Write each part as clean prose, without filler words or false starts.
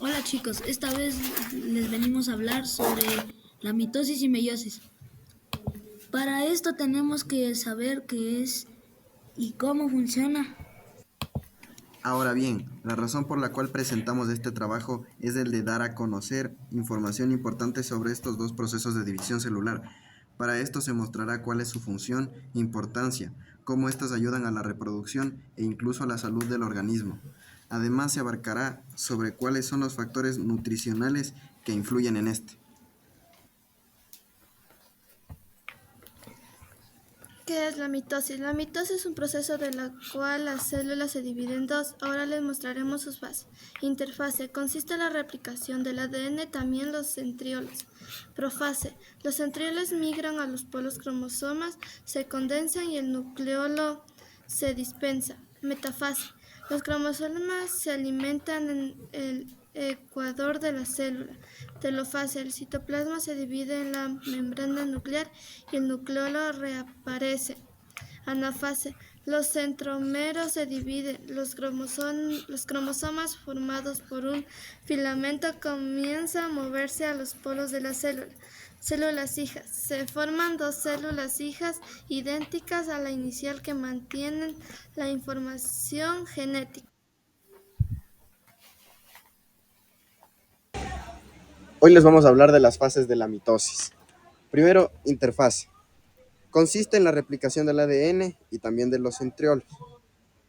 Hola chicos, esta vez les venimos a hablar sobre la mitosis y meiosis. Para esto tenemos que saber qué es y cómo funciona. Ahora bien, la razón por la cual presentamos este trabajo es el de dar a conocer información importante sobre estos dos procesos de división celular. Para esto se mostrará cuál es su función e importancia, cómo éstas ayudan a la reproducción e incluso a la salud del organismo. Además, se abarcará sobre cuáles son los factores nutricionales que influyen en este. ¿Qué es la mitosis? La mitosis es un proceso de la cual las células se dividen en dos. Ahora les mostraremos sus fases. Interfase. Consiste en la replicación del ADN, también los centriolos. Profase. Los centriolos migran a los polos cromosomas, se condensan y el nucleolo se dispersa. Metafase. Los cromosomas se alimentan en el ecuador de la célula. Telofase. El citoplasma se divide en la membrana nuclear y el nucleolo reaparece. Anafase. Los centrómeros se dividen. Los cromosomas formados por un filamento comienzan a moverse a los polos de la célula. Células hijas. Se forman dos células hijas idénticas a la inicial que mantienen la información genética. Hoy les vamos a hablar de las fases de la mitosis. Primero, interfase. Consiste en la replicación del ADN y también de los centriolos.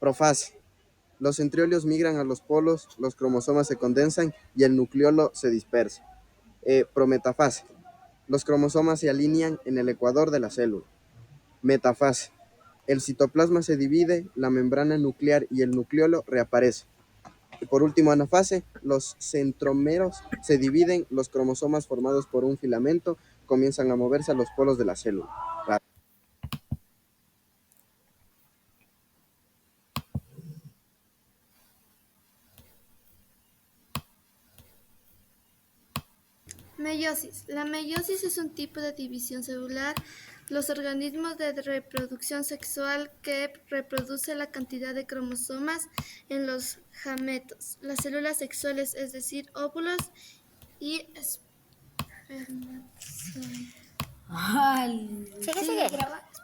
Profase. Los centriolos migran a los polos, los cromosomas se condensan y el nucleolo se dispersa. Prometafase. Los cromosomas se alinean en el ecuador de la célula. Metafase. El citoplasma se divide, la membrana nuclear y el nucleolo reaparece. Y por último, anafase. Los centrómeros se dividen, los cromosomas formados por un filamento comienzan a moverse a los polos de la célula. Meiosis. La meiosis es un tipo de división celular, los organismos de reproducción sexual que reproduce la cantidad de cromosomas en los gametos, las células sexuales, es decir, óvulos y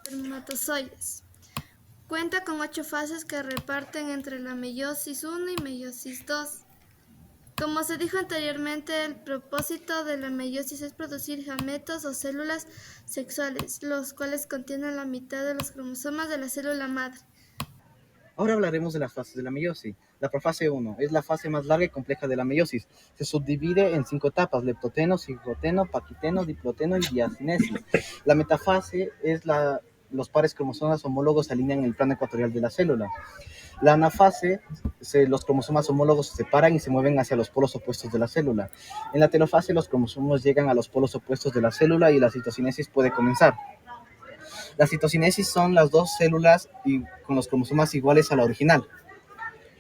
espermatozoides. Cuenta con 8 fases que reparten entre la meiosis 1 y meiosis 2. Como se dijo anteriormente, el propósito de la meiosis es producir gametos o células sexuales, los cuales contienen la mitad de los cromosomas de la célula madre. Ahora hablaremos de las fases de la meiosis. La profase 1 es la fase más larga y compleja de la meiosis. Se subdivide en 5 etapas: leptoteno, cigoteno, paquiteno, diploteno y diacinesis. La metafase es los pares cromosomas homólogos se alinean en el plano ecuatorial de la célula. La anafase, los cromosomas homólogos se separan y se mueven hacia los polos opuestos de la célula. En la telofase, los cromosomas llegan a los polos opuestos de la célula y la citocinesis puede comenzar. La citocinesis son las dos células con los cromosomas iguales a la original.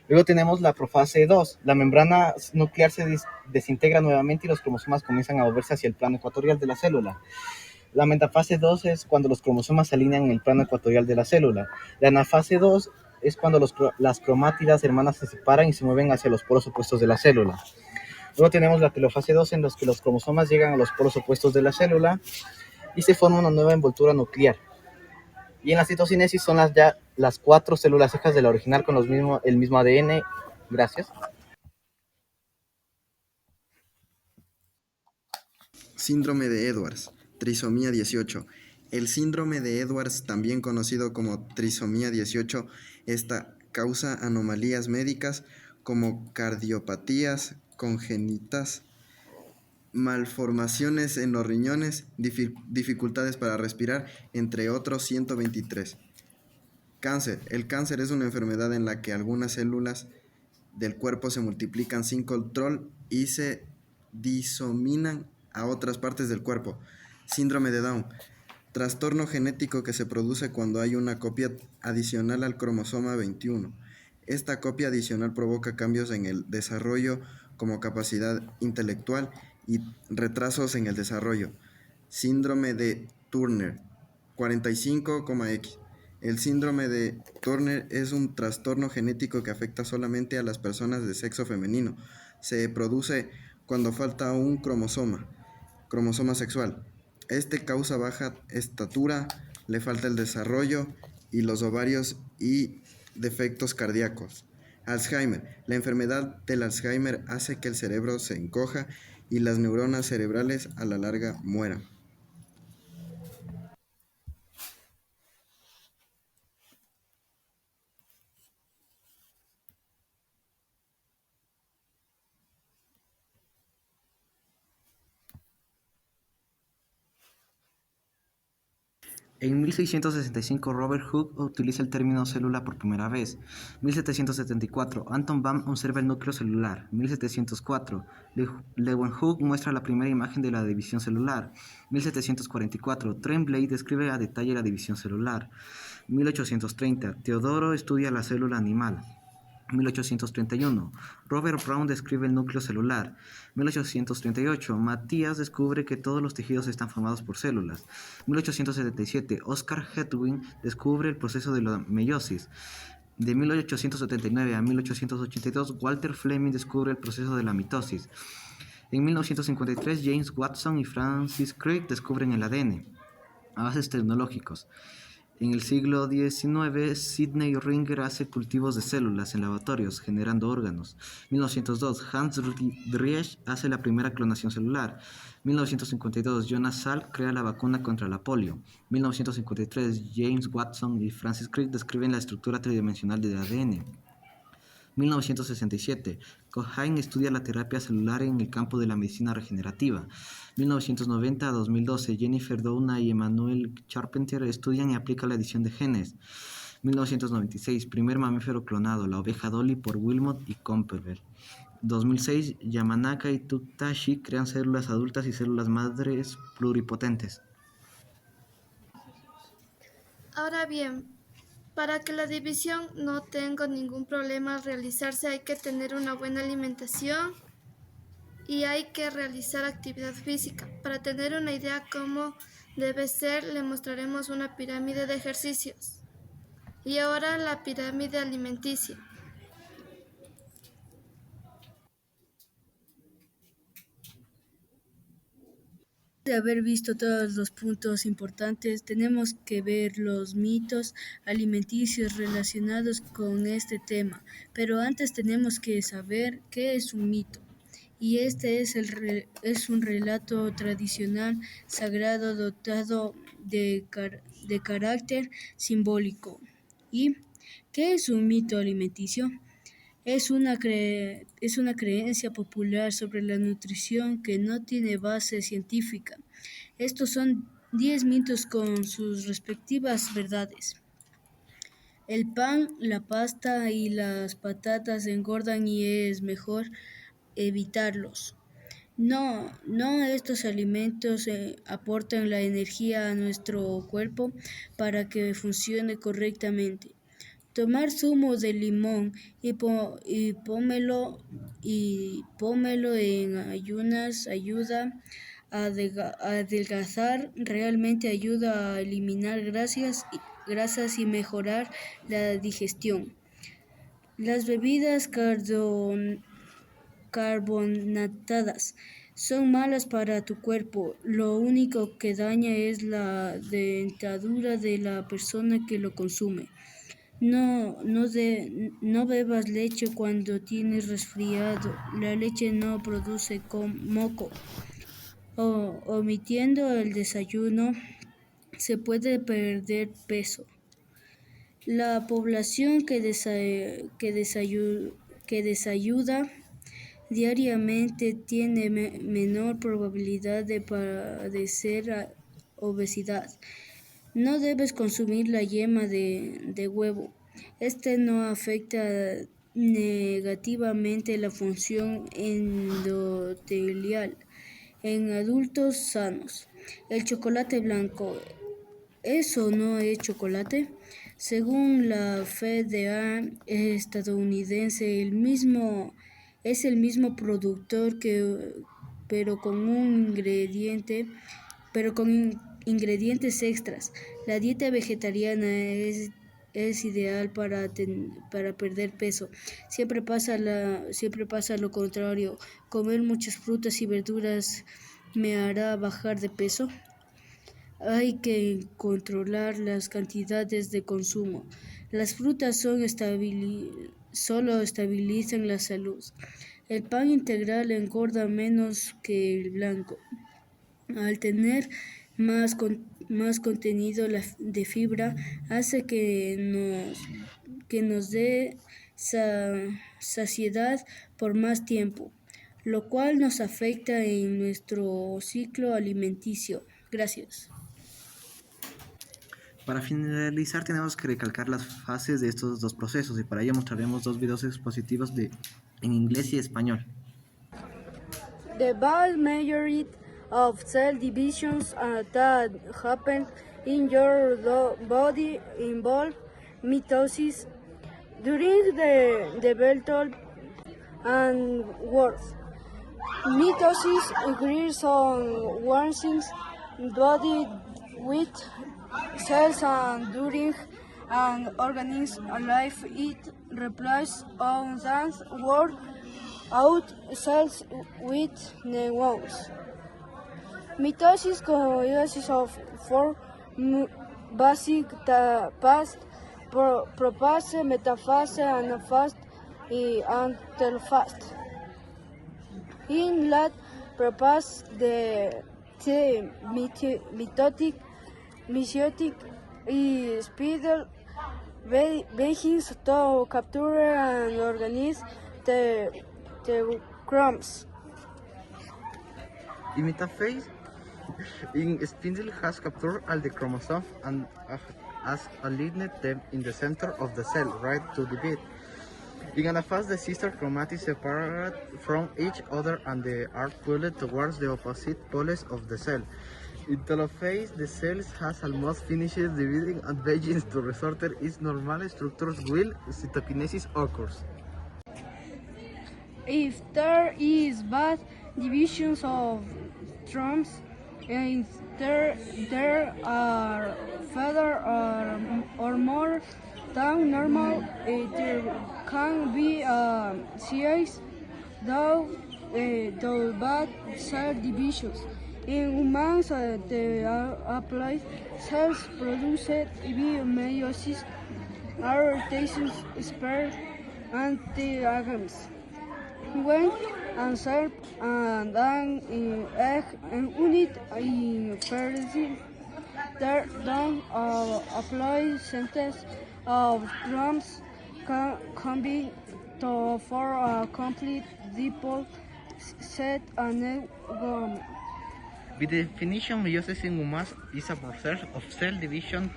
Luego tenemos la profase 2. La membrana nuclear se desintegra nuevamente y los cromosomas comienzan a moverse hacia el plano ecuatorial de la célula. La metafase 2 es cuando los cromosomas se alinean en el plano ecuatorial de la célula. La anafase 2 es cuando las cromátidas hermanas se separan y se mueven hacia los polos opuestos de la célula. Luego tenemos la telofase 2, en los que los cromosomas llegan a los polos opuestos de la célula y se forma una nueva envoltura nuclear. Y en la citocinesis son las 4 células hijas de la original con el mismo ADN. Gracias. Síndrome de Edwards, trisomía 18. El síndrome de Edwards, también conocido como trisomía 18, esta causa anomalías médicas como cardiopatías congénitas, malformaciones en los riñones, dificultades para respirar, entre otros 123. Cáncer. El cáncer es una enfermedad en la que algunas células del cuerpo se multiplican sin control y se diseminan a otras partes del cuerpo. Síndrome de Down. Trastorno genético que se produce cuando hay una copia adicional al cromosoma 21. Esta copia adicional provoca cambios en el desarrollo como capacidad intelectual y retrasos en el desarrollo. Síndrome de Turner 45,X. El síndrome de Turner es un trastorno genético que afecta solamente a las personas de sexo femenino. se produce cuando falta un cromosoma sexual. Este causa baja estatura, le falta el desarrollo y los ovarios y defectos cardíacos. Alzheimer. La enfermedad del Alzheimer hace que el cerebro se encoja y las neuronas cerebrales a la larga mueran. En 1665, Robert Hooke utiliza el término célula por primera vez. 1774, Anton Baum observa el núcleo celular. 1704, Leeuwenhoek muestra la primera imagen de la división celular. 1744, Tremblay describe a detalle la división celular. 1830, Teodoro estudia la célula animal. 1831, Robert Brown describe el núcleo celular. 1838, Matías descubre que todos los tejidos están formados por células. 1877, Oscar Hetwin descubre el proceso de la meiosis. De 1879 a 1882, Walter Fleming descubre el proceso de la mitosis. En 1953, James Watson y Francis Crick descubren el ADN. Avances tecnológicos. En el siglo XIX, Sidney Ringer hace cultivos de células en laboratorios, generando órganos. 1902, Hans Driesch hace la primera clonación celular. 1952, Jonas Salk crea la vacuna contra la polio. 1953, James Watson y Francis Crick describen la estructura tridimensional del ADN. 1967, Cohen estudia la terapia celular en el campo de la medicina regenerativa. 1990 a 2012, Jennifer Doudna y Emmanuel Charpentier estudian y aplican la edición de genes. 1996, primer mamífero clonado, la oveja Dolly por Wilmot y Campbell. 2006, Yamanaka y Tutashi crean células adultas y células madres pluripotentes. Ahora bien, para que la división no tenga ningún problema al realizarse hay que tener una buena alimentación y hay que realizar actividad física. Para tener una idea cómo debe ser, le mostraremos una pirámide de ejercicios. Y ahora la pirámide alimenticia. De haber visto todos los puntos importantes, tenemos que ver los mitos alimenticios relacionados con este tema. Pero antes tenemos que saber qué es un mito. Y este es un relato tradicional sagrado dotado de carácter simbólico. ¿Y qué es un mito alimenticio? Es una creencia popular sobre la nutrición que no tiene base científica. Estos son 10 mitos con sus respectivas verdades. El pan, la pasta y las patatas engordan y es mejor evitarlos. No estos alimentos aportan la energía a nuestro cuerpo para que funcione correctamente. Tomar zumo de limón y pómelo en ayunas ayuda a adelgazar, realmente ayuda a eliminar grasas y mejorar la digestión. Las bebidas carbonatadas son malas para tu cuerpo. Lo único que daña es la dentadura de la persona que lo consume. No bebas leche cuando tienes resfriado. La leche no produce moco. Omitiendo el desayuno, se puede perder peso. La población que desayuda diariamente tiene menor probabilidad de padecer obesidad. No debes consumir la yema de huevo. Este no afecta negativamente la función endotelial en adultos sanos. El chocolate blanco, ¿eso no es chocolate? Según la FDA estadounidense, es el mismo productor pero con ingredientes extras. La dieta vegetariana es ideal para perder peso. Siempre pasa lo contrario. Comer muchas frutas y verduras me hará bajar de peso. Hay que controlar las cantidades de consumo. Las frutas solo estabilizan la salud. El pan integral engorda menos que el blanco. Al tener más contenido de fibra, hace que nos dé saciedad por más tiempo, lo cual nos afecta en nuestro ciclo alimenticio. Gracias. Para finalizar, tenemos que recalcar las fases de estos dos procesos y para ello mostraremos dos videos expositivos en inglés y español. The vast majority of cell divisions that happen in your body involve mitosis during the development and growth. Mitosis occurs on one's body with cells and during an organism alive it replaces on that work out cells with neurons. Mitosis consists of four basic phases: prophase, metaphase, anaphase, and telophase. In that prophase, the meiotic spider begins to capture and organize the crumbs. In metaphase, in spindle has captured all the chromosomes and has aligned them in the center of the cell, right to divide. In anaphase, the sister chromatids separate from each other and they are pulled towards the opposite poles of the cell. In telophase, the cell has almost finished dividing and begins to resort its normal structures while cytokinesis occurs. If there is bad divisions of trunks, and there are fewer or more than normal, there can be size though bad cell divisions. In humans, the applied cells produced via meiosis are rotations spared anti-agams. When and serve and an egg unit in fertility, there don't apply sentence of drums can be to for a complete dipole set and egg gum. By definition, meiosis in humans is a process of cell division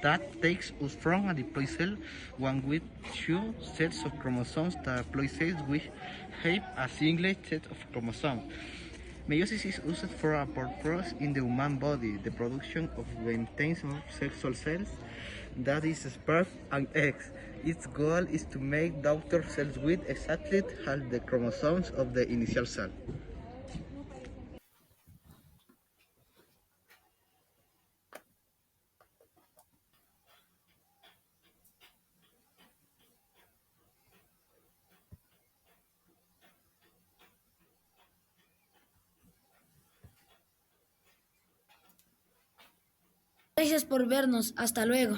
that takes us from a diploid cell, one with two sets of chromosomes, to a diploid cells which have a single set of chromosomes. Meiosis is used for a purpose in the human body, the production of maintained sexual cells, that is sperm and eggs. Its goal is to make daughter cells with exactly half the chromosomes of the initial cell. Gracias por vernos. Hasta luego.